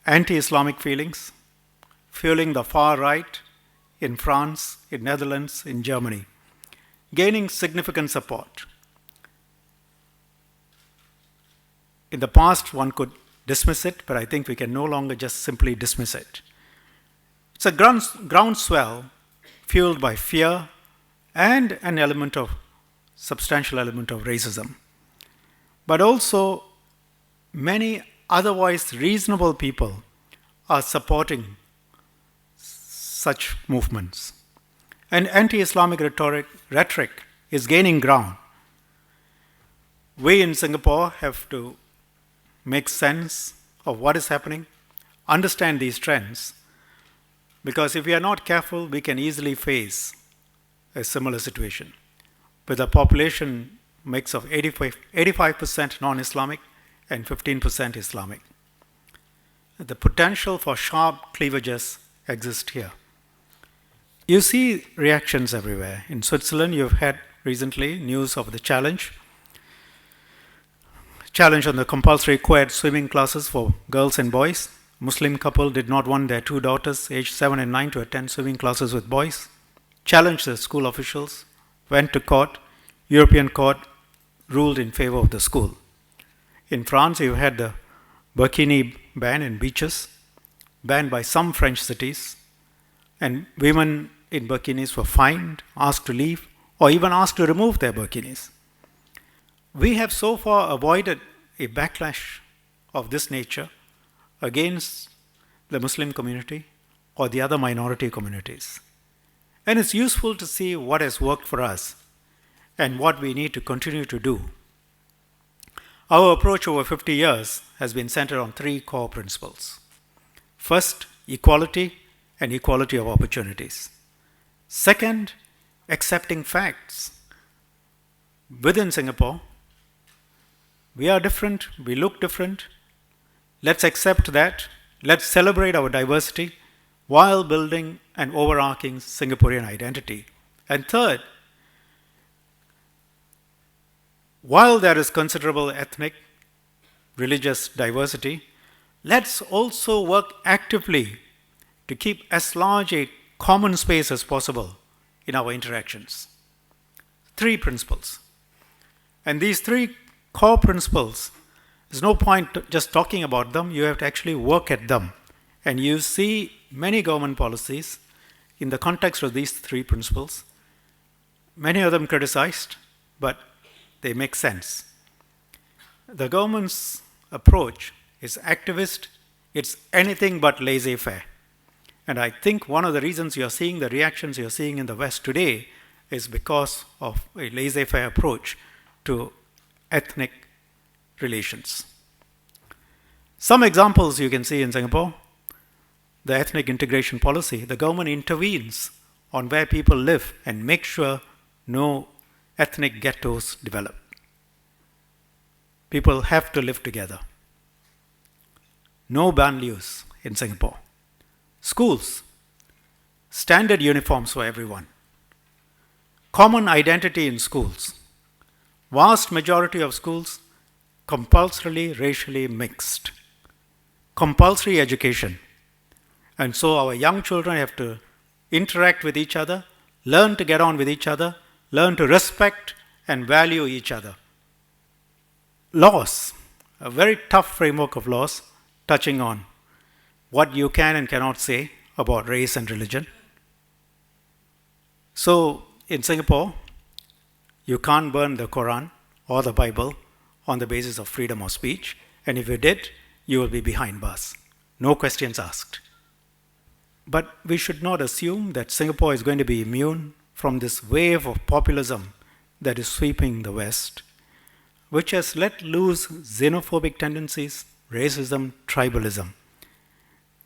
anti-Islamic feelings, fueling the far right in France, in Netherlands, in Germany, gaining significant support. In the past, one could dismiss it, but I think we can no longer just simply dismiss it. It's a groundswell fueled by fear and an substantial element of racism. But also, many otherwise reasonable people are supporting such movements. And anti-Islamic rhetoric is gaining ground. We in Singapore have to make sense of what is happening, understand these trends, because if we are not careful, we can easily face a similar situation with a population mix of 85% non-Islamic and 15% Islamic. The potential for sharp cleavages exists here. You see reactions everywhere. In Switzerland, you've had recently news of the challenge on the compulsory co-ed swimming classes for girls and boys. Muslim couple did not want their two daughters, aged 7 and 9, to attend swimming classes with boys. Challenged the school officials, went to court. European court ruled in favor of the school. In France, you had the burkini ban in beaches, banned by some French cities, and women in burkinis were fined, asked to leave, or even asked to remove their burkinis. We have so far avoided a backlash of this nature against the Muslim community or the other minority communities. And it's useful to see what has worked for us and what we need to continue to do. Our approach over 50 years has been centered on three core principles. First, equality and equality of opportunities. Second, accepting facts. Within Singapore, we are different, we look different. Let's accept that. Let's celebrate our diversity while building an overarching Singaporean identity. And third, while there is considerable ethnic, religious diversity, let's also work actively to keep as large a common space as possible in our interactions. Three principles. And these three core principles, there's no point just talking about them, you have to actually work at them. And you see many government policies in the context of these three principles, many of them criticized, but they make sense. The government's approach is activist, it's anything but laissez-faire. And I think one of the reasons you're seeing the reactions you're seeing in the West today is because of a laissez-faire approach to ethnic relations. Some examples you can see in Singapore. The ethnic integration policy, the government intervenes on where people live and makes sure no ethnic ghettos develop. People have to live together. No banlieues in Singapore. Schools, standard uniforms for everyone. Common identity in schools. Vast majority of schools compulsorily racially mixed. Compulsory education. And so our young children have to interact with each other, learn to get on with each other, learn to respect and value each other. Laws, a very tough framework of laws touching on what you can and cannot say about race and religion. So in Singapore, you can't burn the Quran or the Bible on the basis of freedom of speech, and if you did, you will be behind bars. No questions asked. But we should not assume that Singapore is going to be immune from this wave of populism that is sweeping the West, which has let loose xenophobic tendencies, racism, tribalism.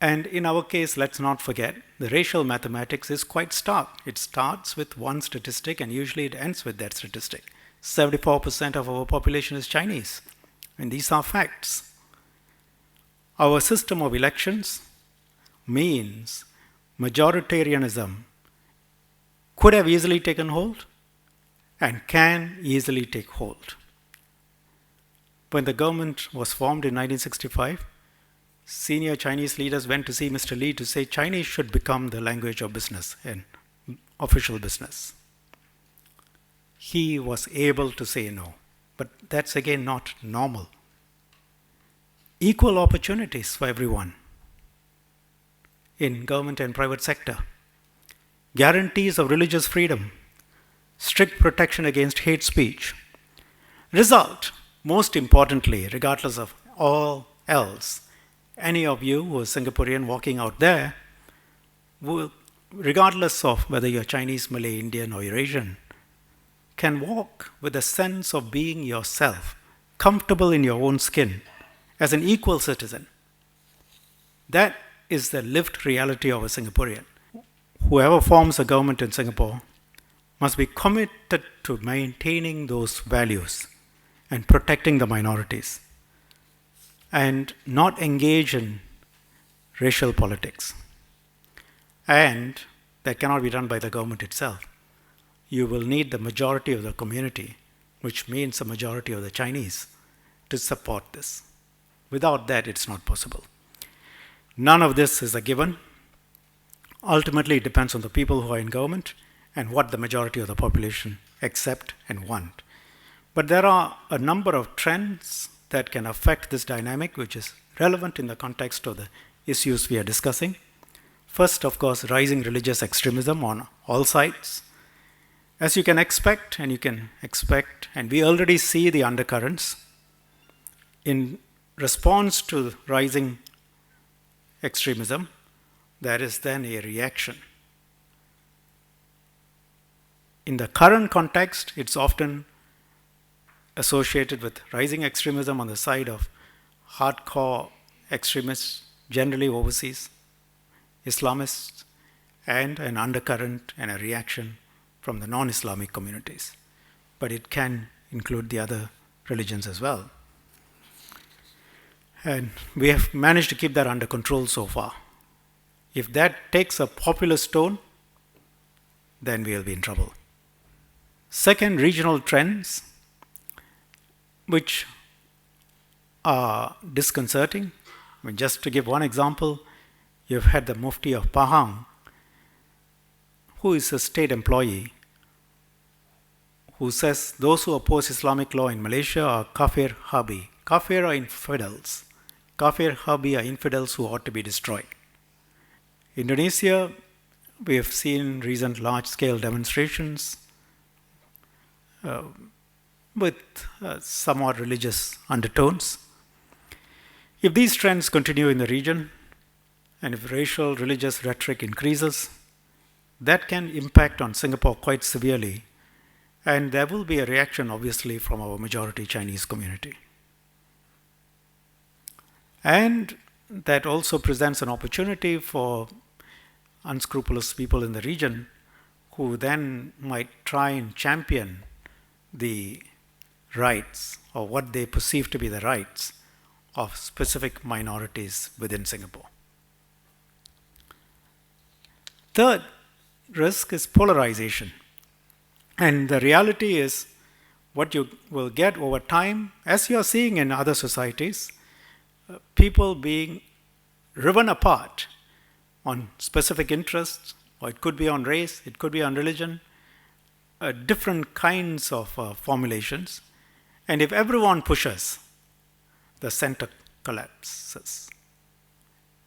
And in our case, let's not forget, the racial mathematics is quite stark. It starts with one statistic and usually it ends with that statistic. 74% of our population is Chinese. And these are facts. Our system of elections means majoritarianism could have easily taken hold and can easily take hold. When the government was formed in 1965, Senior Chinese leaders went to see Mr. Lee to say Chinese should become the language of business and official business. He was able to say no. But that's again not normal. Equal opportunities for everyone in government and private sector. Guarantees of religious freedom. Strict protection against hate speech. Result, most importantly, regardless of all else, any of you who are Singaporean walking out there, will, regardless of whether you're Chinese, Malay, Indian, or Eurasian, can walk with a sense of being yourself, comfortable in your own skin, as an equal citizen. That is the lived reality of a Singaporean. Whoever forms a government in Singapore must be committed to maintaining those values and protecting the minorities and not engage in racial politics. And that cannot be done by the government itself. You will need the majority of the community, which means the majority of the Chinese, to support this. Without that, it's not possible. None of this is a given. Ultimately, it depends on the people who are in government and what the majority of the population accept and want. But there are a number of trends that can affect this dynamic, which is relevant in the context of the issues we are discussing. First, of course, rising religious extremism on all sides. As you can expect, and we already see the undercurrents. In response to rising extremism, there is then a reaction. In the current context, it's often associated with rising extremism on the side of hardcore extremists, generally overseas, Islamists, and an undercurrent and a reaction from the non-Islamic communities. But it can include the other religions as well. And we have managed to keep that under control so far. If that takes a populist tone, then we'll be in trouble. Second, regional trends, which are disconcerting. I mean, just to give one example, you've had the Mufti of Pahang, who is a state employee, who says those who oppose Islamic law in Malaysia are kafir habi. Kafir are infidels. Kafir habi are infidels who ought to be destroyed. Indonesia, we have seen recent large-scale demonstrations with somewhat religious undertones. If these trends continue in the region, and if racial religious rhetoric increases, that can impact on Singapore quite severely, and there will be a reaction, obviously, from our majority Chinese community. And that also presents an opportunity for unscrupulous people in the region who then might try and champion the rights, or what they perceive to be the rights, of specific minorities within Singapore. Third risk is polarization. And the reality is, what you will get over time, as you are seeing in other societies, people being riven apart on specific interests, or it could be on race, it could be on religion, different kinds of formulations. And if everyone pushes, the center collapses.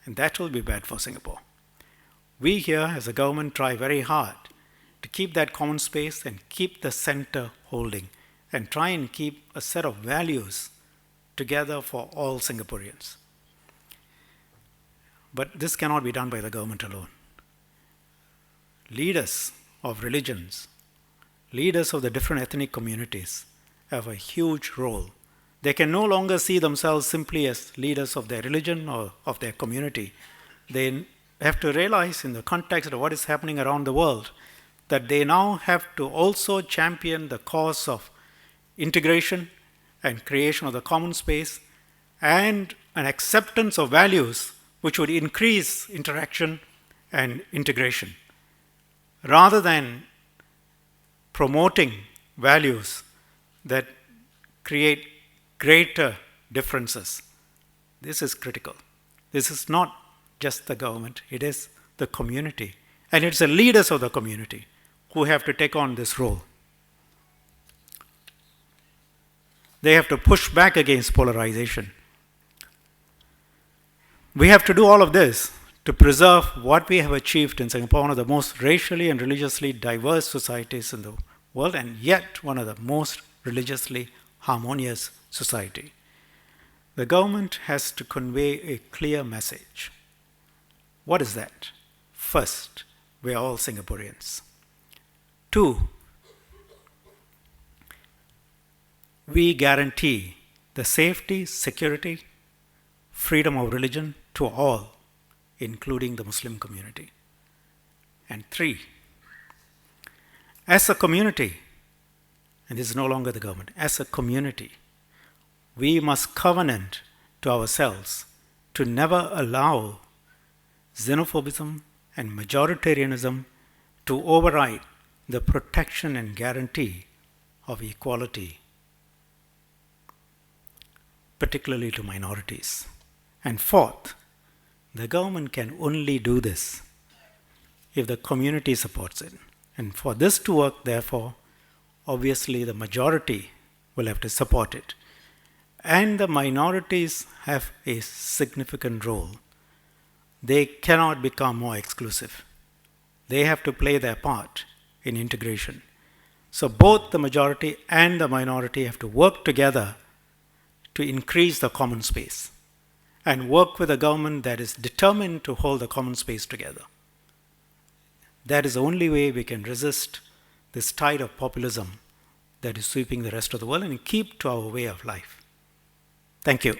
And that will be bad for Singapore. We here as a government try very hard to keep that common space and keep the center holding and try and keep a set of values together for all Singaporeans. But this cannot be done by the government alone. Leaders of religions, leaders of the different ethnic communities have a huge role. They can no longer see themselves simply as leaders of their religion or of their community. They have to realize, in the context of what is happening around the world, that they now have to also champion the cause of integration and creation of the common space and an acceptance of values which would increase interaction and integration, rather than promoting values that create greater differences. This is critical. This is not just the government, it is the community. And it's the leaders of the community who have to take on this role. They have to push back against polarization. We have to do all of this to preserve what we have achieved in Singapore, one of the most racially and religiously diverse societies in the world, and yet one of the most religiously harmonious society. The government has to convey a clear message. What is that? First, we are all Singaporeans. 2, we guarantee the safety, security, freedom of religion to all, including the Muslim community. And 3, as a community, and this is no longer the government, as a community, we must covenant to ourselves to never allow xenophobism and majoritarianism to override the protection and guarantee of equality, particularly to minorities. And 4th, the government can only do this if the community supports it. And for this to work, therefore, obviously the majority will have to support it. And the minorities have a significant role. They cannot become more exclusive. They have to play their part in integration. So both the majority and the minority have to work together to increase the common space and work with a government that is determined to hold the common space together. That is the only way we can resist this tide of populism that is sweeping the rest of the world and keep to our way of life. Thank you.